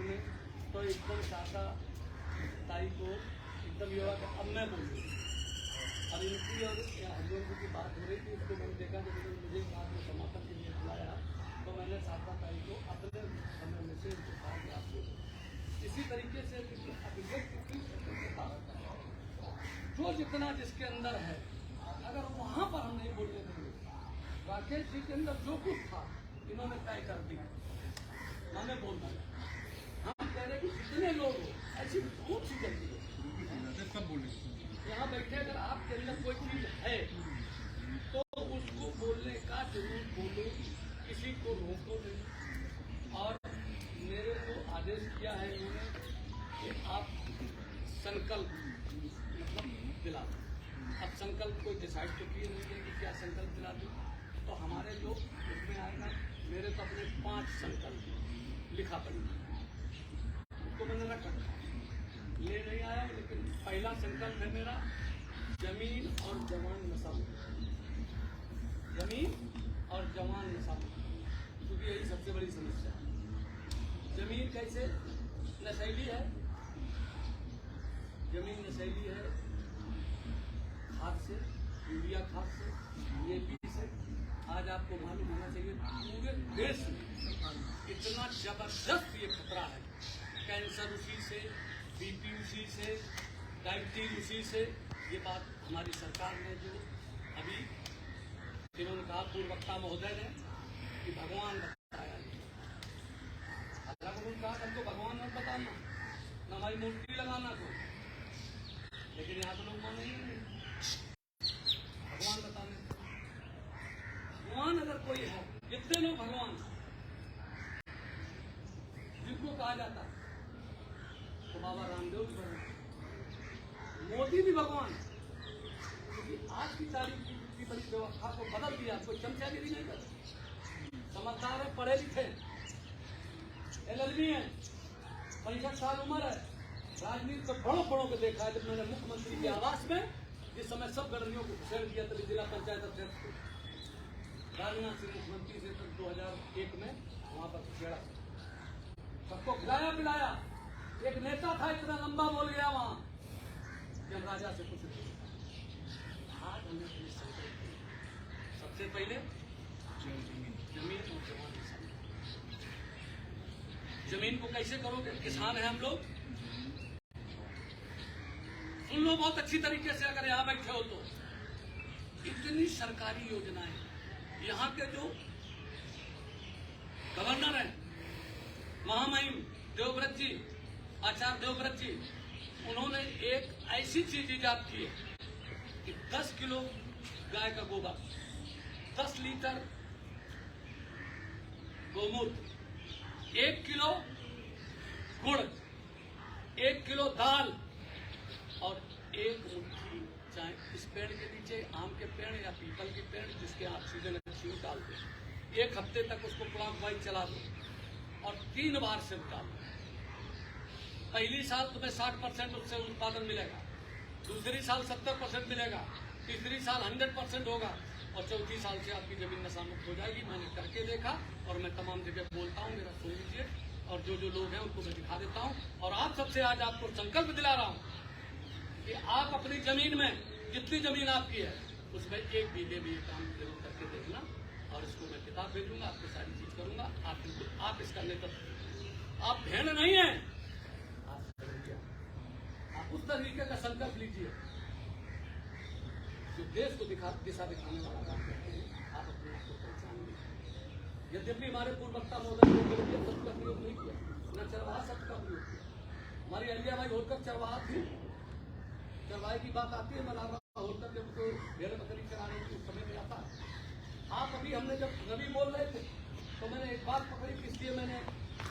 में तो एकदम शाखा ताई को एकदम ये हुआ कि अब मैं बोलूँ। और इनकी और हरिओम की बात हो रही थी, इसको मैंने देखा कि मुझे बाद में समापन के लिए बुलाया तो मैंने शाखा ताई को अपने समय में से कहा कि आप बोलो। इसी तरीके से अभिव्यक्ति जो जितना जिसके अंदर है, अगर वहाँ पर हम नहीं बोलने देंगे, राकेश जी के अंदर जो कुछ था इन्होंने तय कर दिया, हमें बोलना। हम कह रहे कि जितने लोग हो ऐसी बहुत सी जल्दी है सब बोले यहाँ बैठे, अगर आपके अंदर कोई चीज है तो उसको बोलने का जरूर बोलो, किसी को रोको नहीं। और मेरे को आदेश किया है इन्होंने कि आप संकल्प मतलब दिला दो। अब संकल्प कोई डिसाइड तो किए नहीं है कि क्या संकल्प दिला दो, तो हमारे जो उसमें आएगा, मेरे तो अपने 5 संकल्प लिखा पड़ेगा, उसको मैंने रखा ले नहीं आया। लेकिन पहला संकल्प है मेरा, जमीन और जवान नशा मुक्त। जमीन और जवान नशा मुक्त, क्योंकि यही सबसे बड़ी समस्या है। जमीन कैसे नशैली है, जमीन नशैली है खाद से, यूरिया खाद से, DAP से। आज आपको मालूम होना चाहिए पूरे देश में इतना जबरदस्त ये खतरा है, कैंसर उसी से, BP उसी से, डायबिटीज उसी से। ये बात हमारी सरकार ने जो अभी जिन्होंने कहा पूर्ववक्ता महोदय ने कि भगवान बताया, उन्होंने कहा हमको भगवान मत बताना, न हमारी मूर्ति लगाना को, लेकिन यहाँ तो लोग माने नहीं भगवान बताने। भगवान अगर कोई है, जितने लोग भगवान जिनको कहा जाता है, तो बाबा रामदेव भी भगवान, मोदी भी भगवान। क्योंकि आज की तारीख की बड़ी व्यवस्था को बदल दिया, कोई चमचागिरी नहीं करता। समझदार है, पढ़े लिखे, LLB है, 65 साल उम्र है, राजनीति को बड़ों को देखा है। जब मैंने मुख्यमंत्री के आवास में जिस समय सब गर्मियों को घुसेड़ दिया, तभी जिला पंचायत अध्यक्ष को राजनाथ सिंह मुख्यमंत्री से 2001 में वहां पर घुसेड़ा, सबको खिलाया पिलाया। एक नेता था इतना लंबा बोल गया वहां कि हम राजा से कुछ नहीं। आज हमने सबसे पहले जमीन और जवान। जमीन को कैसे करोगे, किसान है हम लोग, सुन लो बहुत अच्छी तरीके से, अगर यहाँ बैठे हो तो। इतनी सरकारी योजनाएं, यहाँ के जो गवर्नर हैं महामहिम देवव्रत जी, आचार्य देवव्रत जी, उन्होंने एक ऐसी चीज ईजाद की है कि 10 किलो गाय का गोबर, 10 लीटर गोमूत्र, 1 किलो गुड़, 1 किलो दाल और 1 मुट्ठी चाहे इस पेड़ के नीचे, आम के पेड़ या पीपल के पेड़ जिसके ऑक्सीजन अच्छी डाल दो, 1 हफ्ते तक उसको क्लॉक वाइज चला दो और 3 बार से डालो। पहली साल तुम्हें 60% उससे उत्पादन मिलेगा, दूसरी साल 70% मिलेगा, तीसरी साल 100% होगा और चौथी साल से आपकी जमीन नशा मुक्त हो जाएगी। मैंने करके देखा और मैं तमाम जगह बोलता हूँ, मेरा सुन लीजिए। और जो लोग हैं उनको मैं दिखा देता हूँ। और आप सबसे आज आपको संकल्प दिला रहा हूँ कि आप अपनी जमीन में जितनी जमीन आपकी है उसमें 1 बीघे भी काम जरूर करके देखना। और इसको मैं किताब भेजूंगा, आपको सारी चीज करूंगा। आप इसका नेतृत्व, आप भेड़ नहीं है, आप उस तरीके का संकल्प लीजिए जो देश को दिशा दिखाने वाला काम करते हैं। आप अपने आप को पहचानिए। यद्यपि हमारे पूर्ववक्ता महोदय ने शब्द का प्रयोग नहीं किया, न चरवाहा शब्द का प्रयोग किया। हमारी अलियाबाई होलकर चरवाहा थी, चरवाहे की बात आती है, मलावा होलकर जब तो भेड़ बकरी चराने के समय में आता है। आप अभी हमने जब नबी बोल रहे थे तो मैंने एक बात पकड़ी, इसलिए मैंने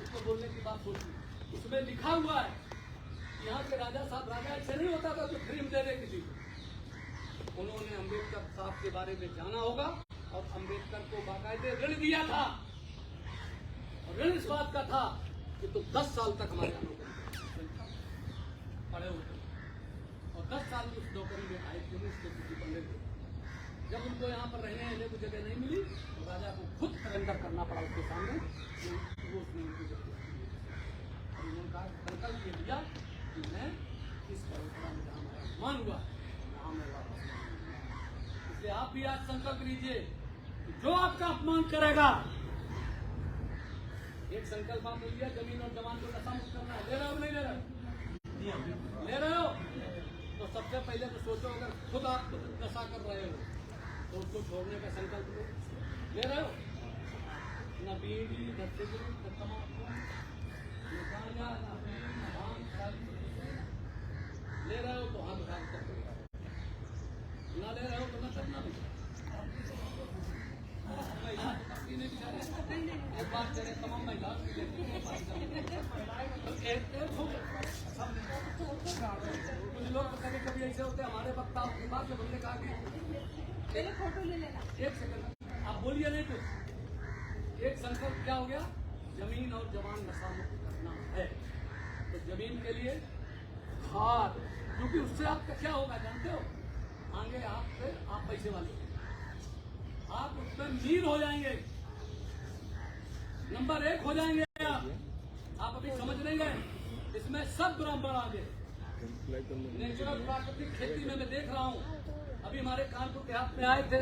उसको बोलने की बात सोची। उसमें लिखा हुआ है यहाँ के राजा साहब, राजा ऐसे नहीं होता था जो ड्रीम दे दे किसी को। उन्होंने अम्बेडकर साहब के बारे में जाना होगा और अम्बेडकर को बाकायदे ऋण दिया था। और ऋण इस बात का था कि तुम 10 साल तक हमारे यहाँ नौकरी पढ़े होते और 10 साल की उस नौकरी में आए थे। जब उनको यहाँ पर रहने को जगह नहीं मिली तो राजा को खुद सरेंडर करना पड़ा उसके सामने। अपमान हुआ हमें वापस, इसलिए आप भी आज संकल्प लीजिए कि जो आपका अपमान करेगा, एक संकल्प आप लिया जमीन और जवान को नशा मुक्त करना है, ले रहे हो नहीं ले रहे हो? ले रहे हो तो सबसे पहले तो सोचो, अगर खुद आप नशा कर रहे हो तो उसको छोड़ने का संकल्प लो। ले रहे हो? न बीड़ी, न सिगरेट, न तंबाकू, न गांजा, न अफीम, न भांग, ले रहे हो तो हाथ उठा कर, ना ले रहे हो तो न करना भी। एक बात करें, तमाम महिला कुछ लोग कभी कभी ऐसे होते हैं, हमारे वक्ता के बाद जब हमने कहा कि फोटो ले लेना, एक सेकंड आप बोलिए नहीं कुछ, एक संकल्प क्या हो गया, जमीन और जवान नशा मुक्त करना है। तो जमीन के लिए खाद, क्योंकि उससे आपका क्या होगा जानते हो, आगे आप पैसे वाले, आप उसमें मीर हो जाएंगे, नंबर 1 हो जाएंगे आप अभी समझ नहीं गए, इसमें सब ब्राह्मण आगे। नेचुरल प्राकृतिक खेती में मैं देख रहा हूँ, अभी हमारे कानपुर देहात में आए थे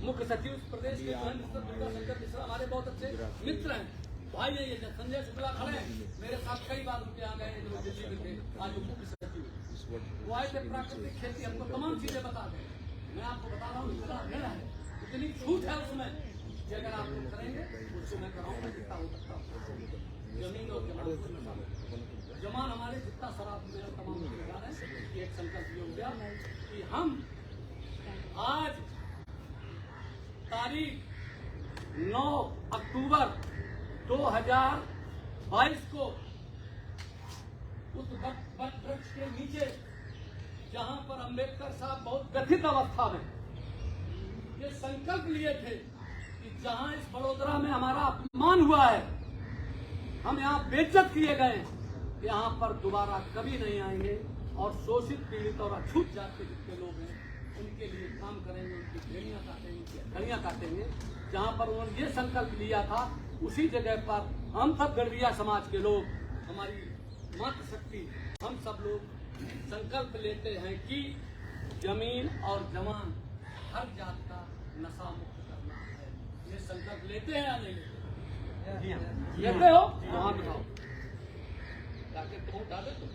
मुख्य सचिव इस प्रदेश के दुर्गा शंकर मिश्रा, हमारे बहुत अच्छे मित्र हैं, भाई है ये संजय शुक्ला खड़े हैं मेरे साथ, कई बार उनके यहाँ गए जो दिल्ली में थे, आज मुख्य सचिव वो आए थे। प्राकृतिक खेती हमको तमाम चीजें बता दें, मैं आपको बता रहा हूँ इतना है, इतनी छूट है उसमें कि अगर आप लोग करेंगे उसको मैं कराऊंगा जितना हो सकता हूँ। जमीन और जमान हमारे जितना शराब मेरा तमाम रोजगार है, कि एक संकल्प ये हो गया कि हम आज तारीख 9 अक्टूबर 2022 को उस वृक्ष के नीचे जहां पर अंबेडकर साहब बहुत व्यथित अवस्था में ये संकल्प लिए थे कि जहां इस वडोदरा में हमारा अपमान हुआ है, हम यहाँ बेइज्जत किए गए, यहाँ पर दोबारा कभी नहीं आएंगे और शोषित, पीड़ित और अछूत जाति के जितने लोग हैं उनके लिए काम करेंगे, उनकी भेड़ियां काटेंगे, उनकी हथकड़ियां काटेंगे। जहाँ पर उन्होंने ये संकल्प लिया था उसी जगह पर हम सब गढ़विया समाज के लोग, हमारी मातृशक्ति, हम सब लोग संकल्प लेते हैं कि जमीन और जवान हर जात का नशा मुक्त करना है। ये संकल्प लेते हैं या नहीं लेते? लेते हो? हाँ बताओ, ताकि तुम उठा दे, तुम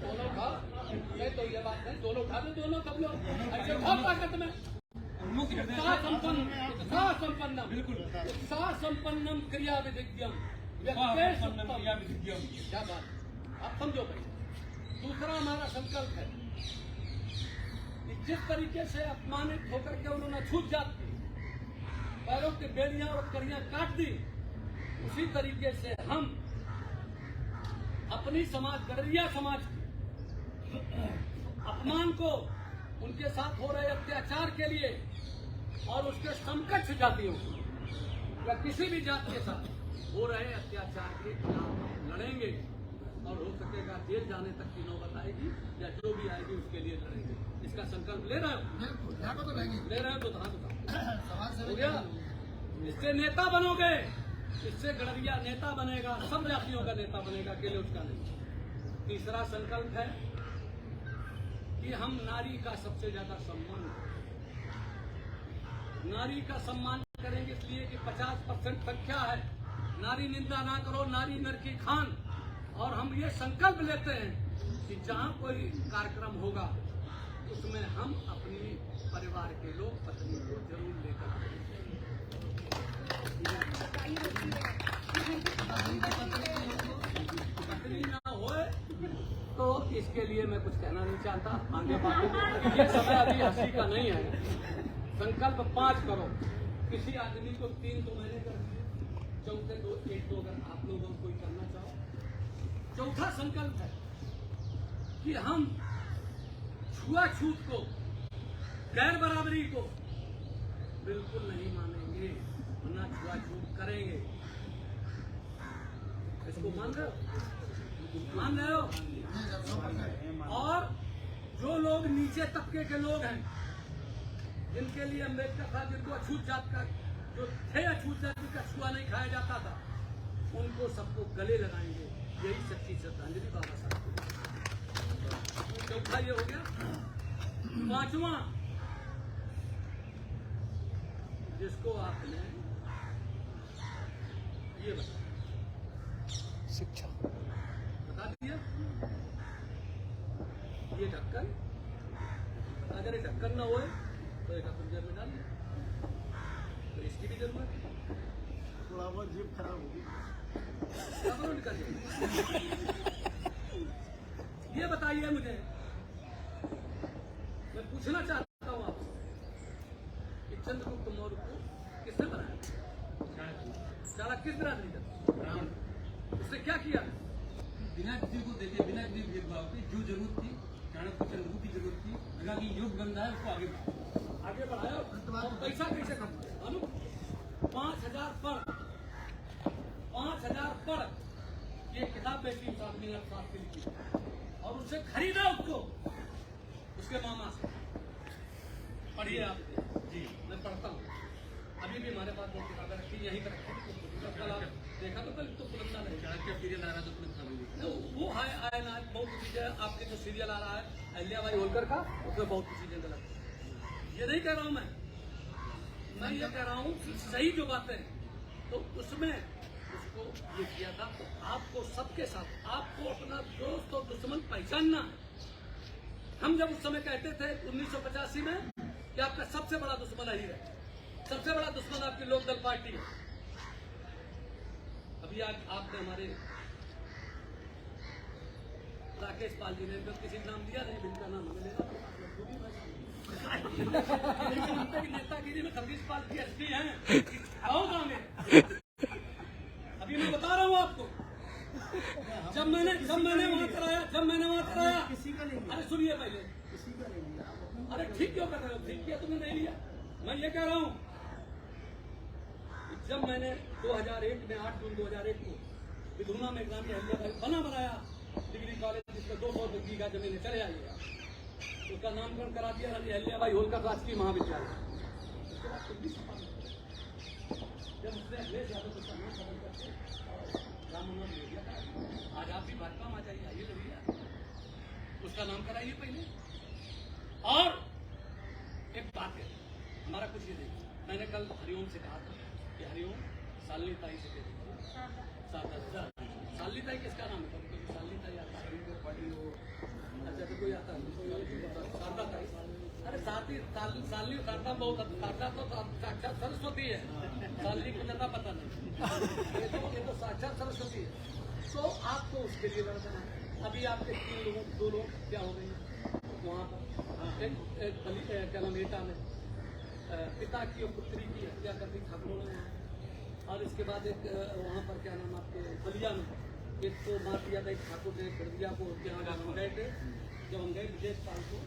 दोनों उठा, नहीं तो ये बात नहीं, दोनों उठा दे, दोनों सब लोग ऐसे उठा ताकत में संपन्नम, बिल्कुल संपन्नम क्रिया विधिज्ञम, क्या बात, आप समझो भाई। दूसरा हमारा संकल्प है कि जिस तरीके से अपमानित होकर के उन्होंने छूट जात की, पैरों की बेड़ियां और कड़ियां काट दी, उसी तरीके से हम अपनी समाज, गढ़विया समाज की अपमान को, उनके साथ हो रहे अत्याचार के लिए और उसके समकक्ष जातियों या किसी भी जाति के साथ हो रहे अत्याचार के खिलाफ लड़ेंगे और हो सकेगा जेल जाने तक की नौबत आएगी या जो भी आएगी उसके लिए लड़ेंगे। इसका संकल्प ले रहे हो? ले रहे हो तो हो गया। इससे नेता बनोगे, इससे गढ़विया नेता बनेगा, सब जातियों का नेता बनेगा, अकेले उसका नहीं। तीसरा संकल्प है कि हम नारी का सबसे ज्यादा सम्मान करें। नारी का सम्मान करेंगे इसलिए कि 50% संख्या है, नारी निंदा ना करो, नारी नर की खान। और हम ये संकल्प लेते हैं कि जहाँ कोई कार्यक्रम होगा उसमें हम अपनी परिवार के लोग, पत्नी को जरूर लेकर आएंगे। पत्नी ना होए तो इसके लिए मैं कुछ कहना नहीं चाहता, आगे बात। ये समय अभी हंसी का नहीं है। संकल्प 5 करो, किसी आदमी को 3 तो मैंने कर दिए, चौथे 1-2 अगर आप लोगों को कोई करना चाहो। चौथा संकल्प है कि हम छुआछूत को, गैर बराबरी को बिल्कुल नहीं मानेंगे, वरना छुआछूत करेंगे। इसको मान रहे हो? और जो लोग नीचे तबके के लोग हैं, जिनके लिए अम्बेडकर साहब, जिनको अछूत जात का, जो थे अछूत जाति का छुआ नहीं खाया जाता था, उनको सबको गले लगाएंगे। यही सच्ची श्रद्धांजलि बाबा साहब को। चौथा ये हो गया। पांचवा जिसको आपने ये बता शिक्षा बता दिया, ये ढक्कन, अगर ये ढक्कन ना होए तो एक अपन जेब में डालिए, तो इसकी भी जरूरत है। थोड़ा बहुत जेब खराब होगी। ये बताइए मुझे, मैं पूछना चाहता हूँ आपसे कि चंद्रगुप्त मौर्य को किसने बनाया? चाणक्य किस बिरादरी का? उसने क्या किया? बिना किसी को देखे, बिना किसी भेदभाव के जो जरूरत थी चाणक्य को चंद्रगुप्त की जरूरत थी, लगा कि योग बन रहा है उसको आगे बढ़ाया। और पैसा कैसे कमाया? मालूम? 5000 पढ़ 5000 पढ़ ये किताब बेची साहब ने साहब के लिखी और उससे खरीदा उसको उसके मामा से। पढ़िए आप जी, मैं पढ़ता हूँ, अभी भी हमारे पास बहुत किताबें रखी यहीं पर रखी। कल आप देखा तो कल तो पुलंदा नहीं, चाणक्य सीरियल आ रहा तो पुलिस वो है आए ना बहुत चीजें। आपके जो सीरियल आ रहा है अहिल्याबाई होलकर का, उसमें बहुत चीजें गलत है। ये नहीं कह रहा हूँ मैं ये कह रहा हूँ कि सही जो बातें हैं तो उसमें उसको ये किया था। तो आपको सबके साथ आपको अपना दोस्त और दुश्मन पहचानना है। हम जब उस समय कहते थे 1985 में कि आपका सबसे बड़ा दुश्मन ही है, सबसे बड़ा दुश्मन आपकी लोकदल पार्टी है। अभी आज आपने हमारे राकेश पाल जी ने किसी नाम दिया नहीं, जिनका नाम हमें लेना नेतागिरी में खबीज पाल की एसपी हैं। अभी मैं बता रहा हूँ आपको, जब मैंने वहाँ कराया किसी का नहीं, अरे सुनिए पहले, किसी का नहीं लिया। अरे ठीक क्यों कर रहे हो? ठीक किया तुमने नहीं लिया। मैं ये कह रहा हूँ जब मैंने 2001 में 8 जून 2001 को विधुना में ग्रामीण अहिल्याबाई बना बनाया डिग्री कॉलेज, जिसमें 200 बीघा जमीन चले आइएगा, उसका नामकरण करा दिया रानी अहिल्याबाई होलकर राजकीय महाविद्यालय। उसके बाद कुछ भी सफा नहीं। जब उसने अखिलेश यादव को सम्मान समझ करके राम मनोहर ले दिया था, आज आप भी भाजपा में आ जाइए, आइए लड़िए, उसका नाम कराइए पहले। और एक बात है, हमारा कुछ ये नहीं, मैंने कल हरिओम से कहा था कि हरिओम सालनी ताई से कह सालनी ताई किसका नाम है? कभी सालनी ताई आता है, अच्छा तो कोई आता है शारदा ताई। अरे सालनी शारदा बहुत, शारदा तो साक्षात सरस्वती है, सालनी को ज्यादा पता नहीं, ये तो साक्षात सरस्वती है। तो आपको उसके लिए वरदान है। अभी आपके 3 लोगों 2 लोग क्या हो गए वहाँ पर, क्या नाम एटा में पिता की और पुत्री की हत्या कर दी ठाकुरों ने, और इसके बाद एक वहाँ पर क्या नाम आपके बलिया में एक तो मार दिया था, एक ठाकुर ने खड़िया को यहाँ हम गए थे, जब हम गए विजय पाल को,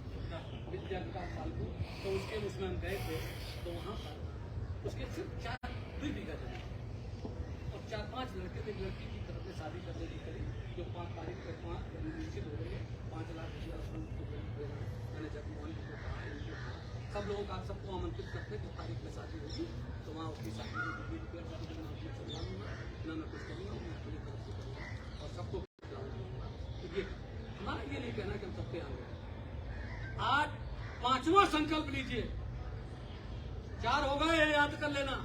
विद्या विकास पाल को, तो उसके उसमें हम गए थे, तो वहाँ पर उसके सिर्फ 2 बीघा जमीन और 4-5 लड़के थे। लड़की की तरफ से शादी करने की करी, जो 5 तारीख को 5 निश्चित हो गई है, 5 लाख मैंने जब मोहन को कहा, सब लोगों का सबको आमंत्रित करते जिस तारीख में शादी होगी तो वहाँ उसकी शादी में ना मैं कुछ करूँगा, मैं अपनी तरफ से करूँगा और सबको खिलाऊंगा। तो ये हमारा ये नहीं कहना कि हम सबके आगे। आज 5वां संकल्प लीजिए, 4 हो गए याद कर लेना।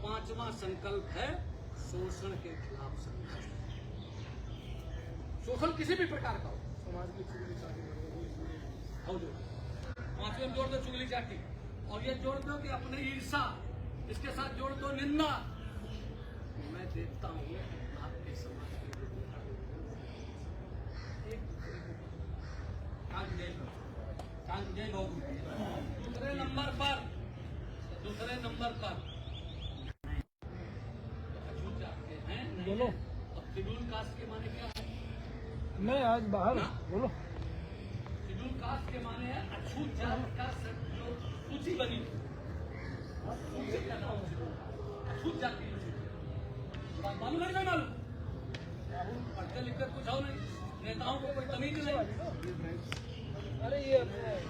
5वां संकल्प है शोषण के खिलाफ संघर्ष। शोषण किसी भी प्रकार का हो, समाज में चुगली चाटी हो, जो 5वें जोड़ दो चुगली चाटी, और ये जोड़ दो कि अपने ईर्षा, इसके साथ जोड़ दो निंदा। मैं देखता हूँ आपके समाज के दूसरे नंबर पर अछूत जाते हैं बोलो। अब शेड्यूल कास्ट के माने क्या है? मैं आज बाहर बोलो। शेड्यूल कास्ट के माने है अछूत जात का जो सूची बनी, सूची का नाम अछूत जाति। मालूम है नहीं मालूम? पढ़ते लिखते कुछ हो नहीं, नेताओं को कोई तमीज नहीं। अरे ये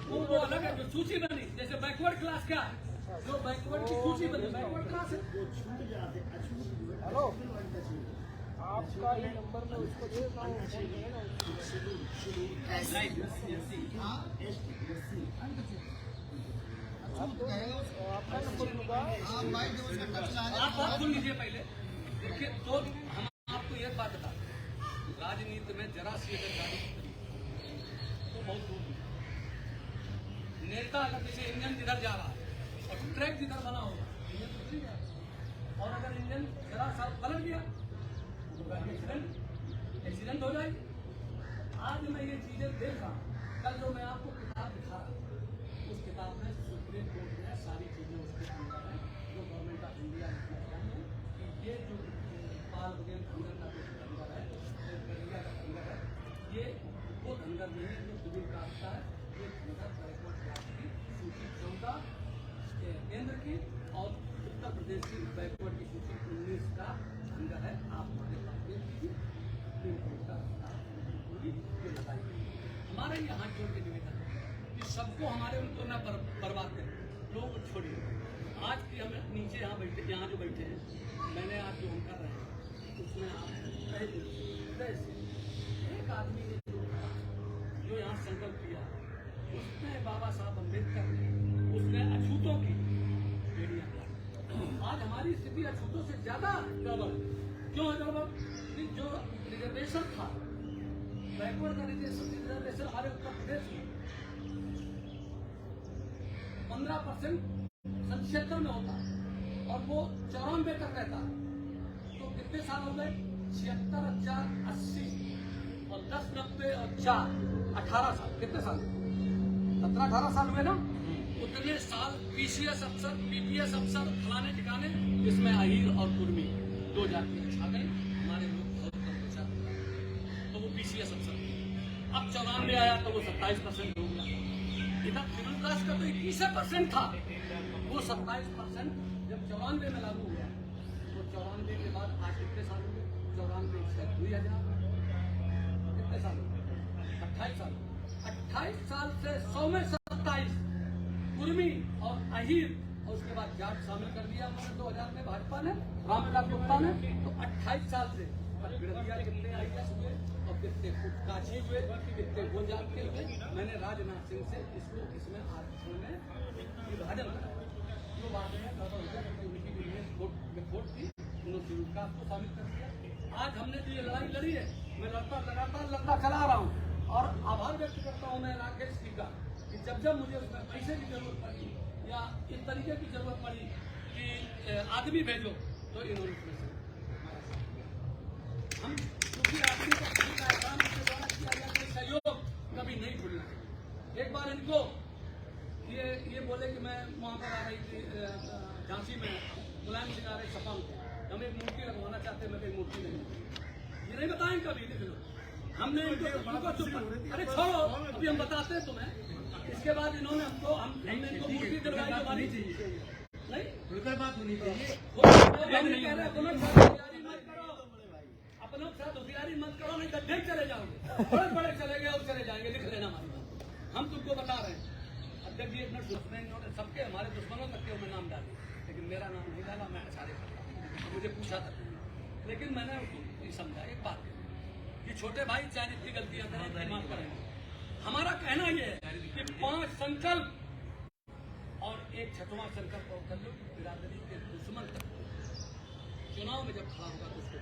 वो अलग है जो सूची बनी, जैसे बैकवर्ड क्लास क्या है, जो बैकवर्ड की सूची बनी बैकवर्ड क्लास है। हेलो आपका ही नंबर में उसको दे देता हूँ, फोन करेगा उसको। लाइट एससी आप तो आपका नंबर दूंगा। आप बात सुन लीजिए पहले। देखिए तो हम आपको एक बात बता दें, राजनीति में जरा सी अगर गाड़ी तो बहुत दूर है। नेता अगर जैसे इंजन जिधर जा रहा है और ट्रैक जिधर बना होगा इंजन तो चल जाएगा, और अगर इंजन जरा सा पलट गया तो गाड़ी एक्सीडेंट हो जाएगी। आज मैं ये चीजें देख रहा हूँ, कल जो मैं आपको किताब दिखा रहा हूँ उस किताब में सुप्रीम कोर्ट ने सारी चीजें उसके अंदर है जो गवर्नमेंट ऑफ इंडिया लिखना चाहिए कि ये जो पाल वगैरह धनगर का जो धनगर है, इंडिया का धनगर है, ये वो धनगर नहीं है जो सिविल कास्ट का है। ये धनगर बैकवर्ड क्लास की सूची 14 केंद्र की और उत्तर प्रदेश की बैकवर्ड की सूची 19 का धनगर है। आप हमारे पास देख लीजिए, सुप्रीम कोर्ट का पूरी ये बताई गई। हमारे यहाँ जोड़ के निवेदन है कि सबको हमारे उनको न बर्बाद करें, लोगों को छोड़िए। आज की हम नीचे यहाँ बैठे, यहाँ जो बैठे हैं, मैंने आज जो हम कर रहे हैं उसमें आप पहले एक आदमी ने जो यहाँ संकल्प किया उसने बाबा साहब अम्बेडकर ने उसने अछूतों की बेड़ियां दी। आज हमारी स्थिति अछूतों से ज्यादा गड़बड़ है। क्यों है गड़बड़? कि जो रिजर्वेशन था, बैकवर्ड का रिजर्वेशन हमारे उत्तर प्रदेश में 15% 76 में होता और वो 94 तक रहता। तो कितने साल हो गए? 76, 80 और 10, 90 और 4 18 साल। कितने साल? 17-18 साल हुए ना। उतने साल पीसीएस अफसर, पीपीएस अफसर फलाने ठिकाने, इसमें अहीर और कुर्मी 2 जातियां छा गई। हमारे लोग बहुत कम बचा, तो वो पीसीएस अफसर। अब 94 आया तो वो 27% हो गया। इधर शेड्यूल कास्ट का तो 21% था, वो 27% जब 94 में लागू हुआ तो 94 के बाद आज कितने साल हो गए? 94 से 2000 कितने साल? 28 साल। 28 साल से 100 में 27 कुर्मी और अहीर और उसके बाद जाट शामिल कर दिया उन्होंने 2000 में भाजपा ने, रामविलास गुप्ता ने। तो 28 साल से कितने आईएएस हुए और कितने काछी हुए, कितने वो जात के हुए। मैंने राजनाथ सिंह से इसको इसमें आरक्षण में विभाजन करा जो बाद में उनकी रिपोर्ट थी, उन्होंने शेड्यूल कास्ट को शामिल कर दिया। आज हमने जो ये लड़ाई लड़ी है, मैं लड़ता चला रहा हूँ और आभार व्यक्त करता हूँ मैं राकेश जी का कि जब मुझे उसमें पैसे की जरूरत पड़ी या इस तरीके की जरूरत पड़ी कि आदमी भेजो तो इन्होंने हम क्योंकि आदमी का काम उनके द्वारा किया गया कोई सहयोग कभी नहीं भूलना। एक बार इनको ये बोले कि मैं वहाँ पर आ रही थी झांसी में, मुलायम सिंह आ रहे सपा में, हम एक मूर्ति लगवाना चाहते हैं, मैं कोई मूर्ति नहीं, ये नहीं बताएं कभी, लिख लो। हमने इनको चुप, अरे छोड़ो अभी हम बताते हैं तुम्हें। इसके बाद इन्होंने हमने इनको मूर्ति दिलवाई जो बानी चाहिए नहीं, खुलकर बात होनी चाहिए। अपनों के साथ होशियारी मत करो, नहीं गड्ढे चले जाओगे, बड़े बड़े चले गए और चले जाएंगे, लिख लेना हमारी बात। हम तुमको बता रहे हैं। अध्यक्ष जी इतना दुश्मन इन्होंने सबके हमारे दुश्मनों तक के मैं नाम डाले, लेकिन मेरा नाम नहीं डाला, मैं सारे करता। मुझे पूछा था लेकिन मैंने उनको समझा एक बात कि छोटे भाई चाहे जितनी गलतियां करें माफ करेंगे। हमारा कहना यह है कि 5 संकल्प और एक 6वां संकल्प और कर लो कि बिरादरी के दुश्मन तक चुनाव में जब खड़ा होगा तो उसको